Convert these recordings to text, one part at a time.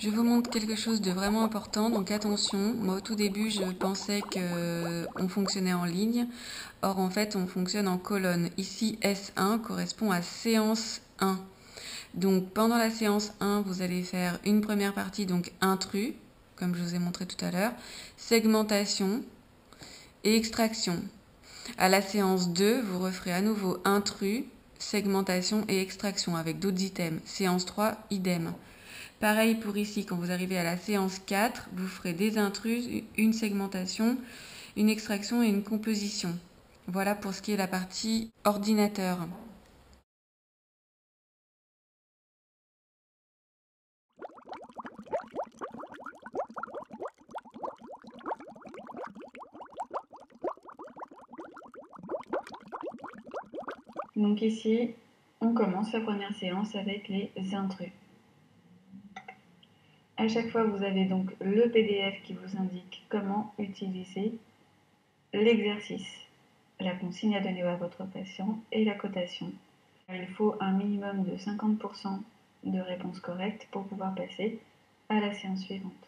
Je vous montre quelque chose de vraiment important, donc attention. Moi, au tout début, je pensais qu'on fonctionnait en ligne. Or, en fait, on fonctionne en colonne. Ici, S1 correspond à séance 1. Donc, pendant la séance 1, vous allez faire une première partie, donc intrus, comme je vous ai montré tout à l'heure, segmentation et extraction. À la séance 2, vous referez à nouveau intrus, segmentation et extraction avec d'autres items. Séance 3, idem. Pareil pour ici, quand vous arrivez à la séance 4, vous ferez des intrus, une segmentation, une extraction et une composition. Voilà pour ce qui est la partie ordinateur. Donc ici, on commence la première séance avec les intrus. À chaque fois, vous avez donc le PDF qui vous indique comment utiliser l'exercice, la consigne à donner à votre patient et la cotation. Il faut un minimum de 50% de réponses correctes pour pouvoir passer à la séance suivante.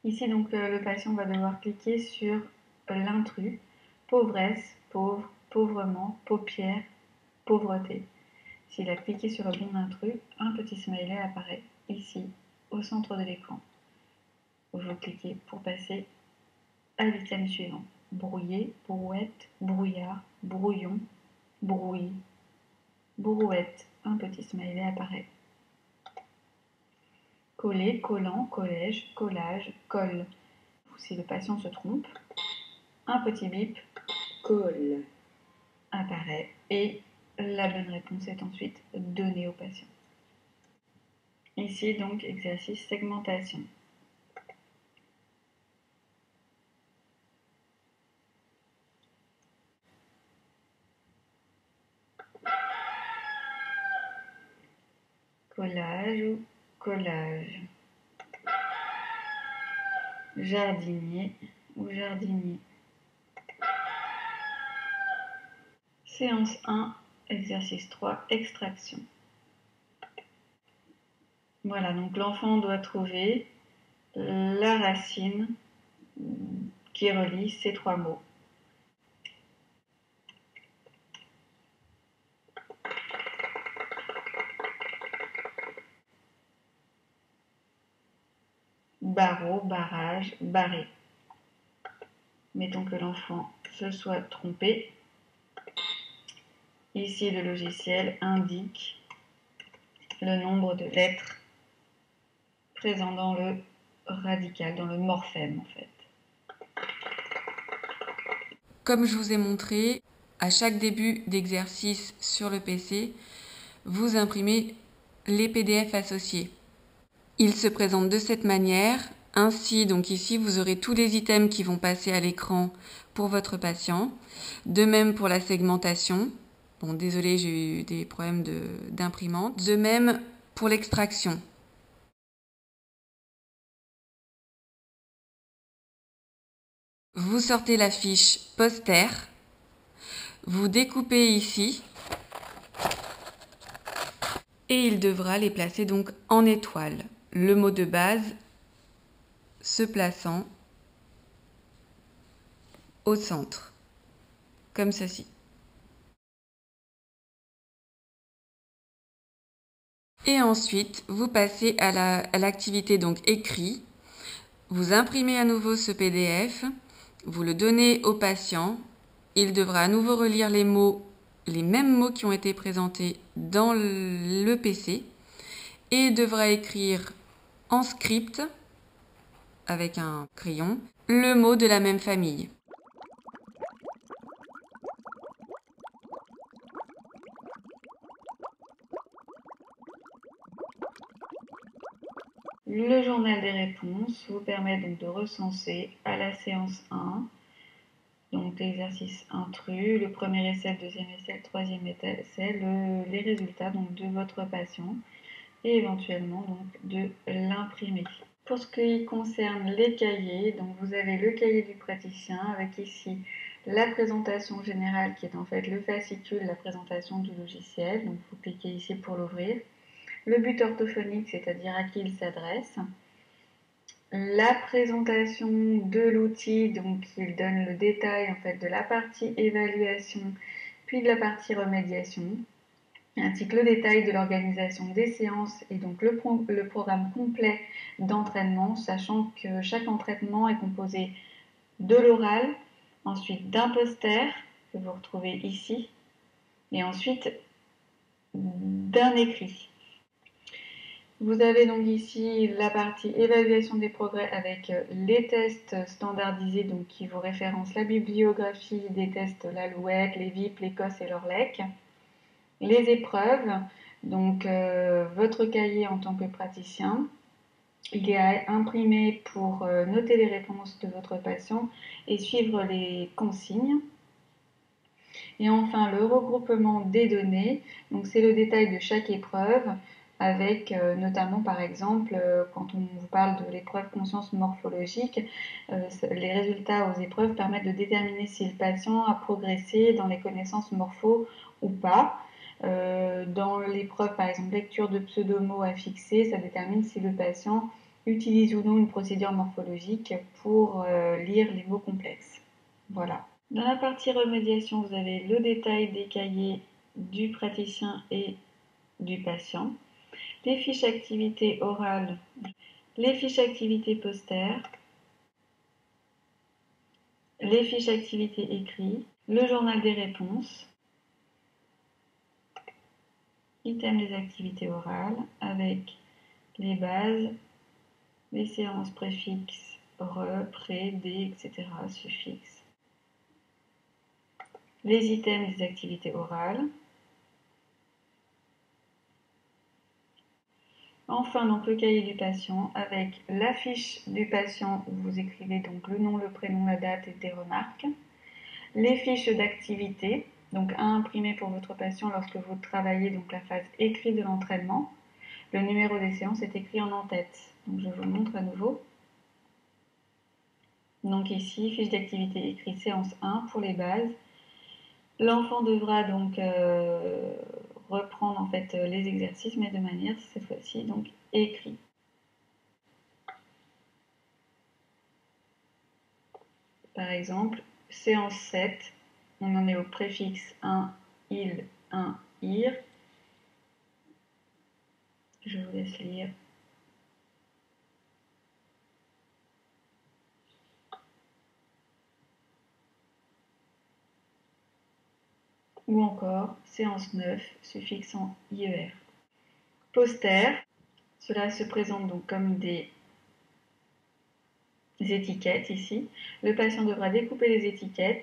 Ici, donc, le patient va devoir cliquer sur l'intrus, pauvresse, pauvre, pauvrement, paupière, pauvreté. S'il a cliqué sur le bon intrus, un petit smiley apparaît ici, au centre de l'écran. Vous cliquez pour passer à l'item suivant. Brouiller, brouette, brouillard, brouillon, brouille, brouette. Un petit smiley apparaît. Coller, collant, collège, collage, colle. Si le patient se trompe, un petit bip colle apparaît et la bonne réponse est ensuite donnée au patient. Ici donc exercice segmentation. Collage ou collage. Jardinier ou jardinier. Séance 1, exercice 3, extraction. Voilà, donc l'enfant doit trouver la racine qui relie ces trois mots. Barreau, barrage, barré. Mettons que l'enfant se soit trompé. Ici, le logiciel indique le nombre de lettres présents dans le radical, dans le morphème en fait. Comme je vous ai montré, à chaque début d'exercice sur le PC, vous imprimez les PDF associés. Ils se présentent de cette manière. Ainsi, donc ici, vous aurez tous les items qui vont passer à l'écran pour votre patient. De même pour la segmentation. Bon, désolé, j'ai eu des problèmes d'imprimante. De même pour l'extraction. Vous sortez la fiche poster. Vous découpez ici. Et il devra les placer donc en étoile. Le mot de base se plaçant au centre, comme ceci. Et ensuite, vous passez à l'activité donc écrit. Vous imprimez à nouveau ce PDF, vous le donnez au patient. Il devra à nouveau relire les mots, les mêmes mots qui ont été présentés dans le PC, et devra écrire en script, avec un crayon, le mot de la même famille. Le journal des réponses vous permet donc de recenser à la séance 1, donc l'exercice intrus, le premier essai, le deuxième essai, le troisième essai, les résultats donc, de votre patient et éventuellement donc, de l'imprimer. Pour ce qui concerne les cahiers, donc vous avez le cahier du praticien avec ici la présentation générale qui est en fait le fascicule, la présentation du logiciel. Donc vous cliquez ici pour l'ouvrir. le but orthophonique, c'est-à-dire à qui il s'adresse, la présentation de l'outil, donc il donne le détail en fait de la partie évaluation, puis de la partie remédiation, ainsi que le détail de l'organisation des séances et donc le programme complet d'entraînement, sachant que chaque entraînement est composé de l'oral, ensuite d'un poster que vous retrouvez ici, et ensuite d'un écrit. Vous avez donc ici la partie évaluation des progrès avec les tests standardisés donc qui vous référencent la bibliographie des tests l'Alouette, les VIP, l'Écosse et l'Orlec. Les épreuves, donc votre cahier en tant que praticien. Il est imprimé pour noter les réponses de votre patient et suivre les consignes. Et enfin, le regroupement des données, donc c'est le détail de chaque épreuve, avec notamment par exemple, quand on vous parle de l'épreuve conscience morphologique, les résultats aux épreuves permettent de déterminer si le patient a progressé dans les connaissances morpho ou pas. Dans l'épreuve par exemple lecture de pseudomots à fixer, ça détermine si le patient utilise ou non une procédure morphologique pour lire les mots complexes. Voilà. Dans la partie remédiation, vous avez le détail des cahiers du praticien et du patient, les fiches activités orales, les fiches activités postères, les fiches activités écrites, le journal des réponses, item des activités orales avec les bases, les séances préfixes, re, pré, dé, etc., suffixes, les items des activités orales. Enfin, donc le cahier du patient avec la fiche du patient où vous écrivez donc le nom, le prénom, la date et des remarques. Les fiches d'activité, donc à imprimer pour votre patient lorsque vous travaillez donc la phase écrite de l'entraînement. Le numéro des séances est écrit en en-tête. Donc je vous le montre à nouveau. Donc ici, fiche d'activité écrite séance 1 pour les bases. L'enfant devra donc reprendre en fait les exercices, mais de manière cette fois-ci donc écrit. Par exemple, séance 7, on en est au préfixe un, il, un, ir. Je vous laisse lire. Ou encore, séance 9, suffixe en IER. Poster, cela se présente donc comme des étiquettes ici. Le patient devra découper les étiquettes,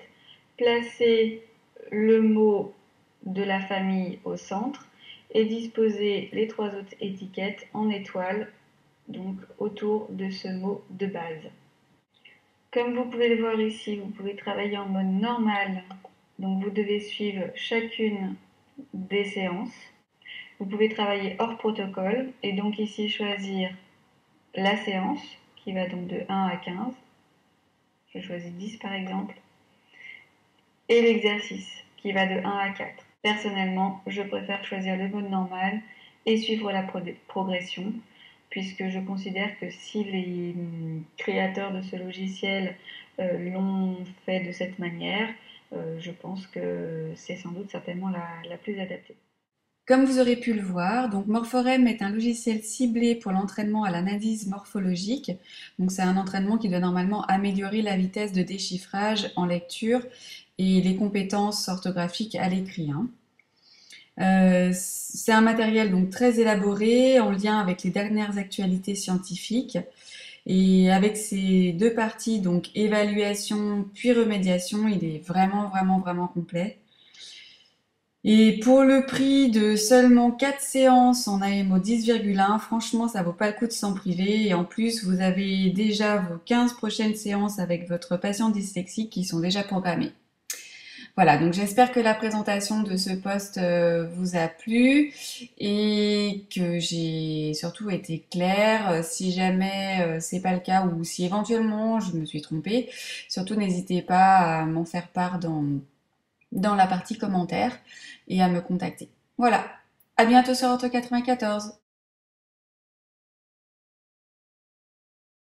placer le mot de la famille au centre et disposer les 3 autres étiquettes en étoile, donc autour de ce mot de base. Comme vous pouvez le voir ici, vous pouvez travailler en mode normal, donc vous devez suivre chacune des séances. Vous pouvez travailler hors protocole et donc ici choisir la séance qui va donc de 1 à 15. Je choisis 10 par exemple. Et l'exercice qui va de 1 à 4. Personnellement, je préfère choisir le mode normal et suivre la progression, puisque je considère que si les créateurs de ce logiciel l'ont fait de cette manière, je pense que c'est sans doute certainement la plus adaptée. Comme vous aurez pu le voir, donc Morphorem est un logiciel ciblé pour l'entraînement à l'analyse morphologique. Donc c'est un entraînement qui doit normalement améliorer la vitesse de déchiffrage en lecture et les compétences orthographiques à l'écrit. C'est un matériel donc très élaboré en lien avec les dernières actualités scientifiques. Et avec ces deux parties, donc évaluation puis remédiation, il est vraiment complet. Et pour le prix de seulement 4 séances en AMO 10,1, franchement, ça vaut pas le coup de s'en priver. Et en plus, vous avez déjà vos 15 prochaines séances avec votre patient dyslexique qui sont déjà programmées. Voilà, donc j'espère que la présentation de ce post vous a plu et que j'ai surtout été claire. Si jamais c'est pas le cas ou si éventuellement je me suis trompée, surtout n'hésitez pas à m'en faire part dans la partie commentaires et à me contacter. Voilà, à bientôt sur Ortho 94.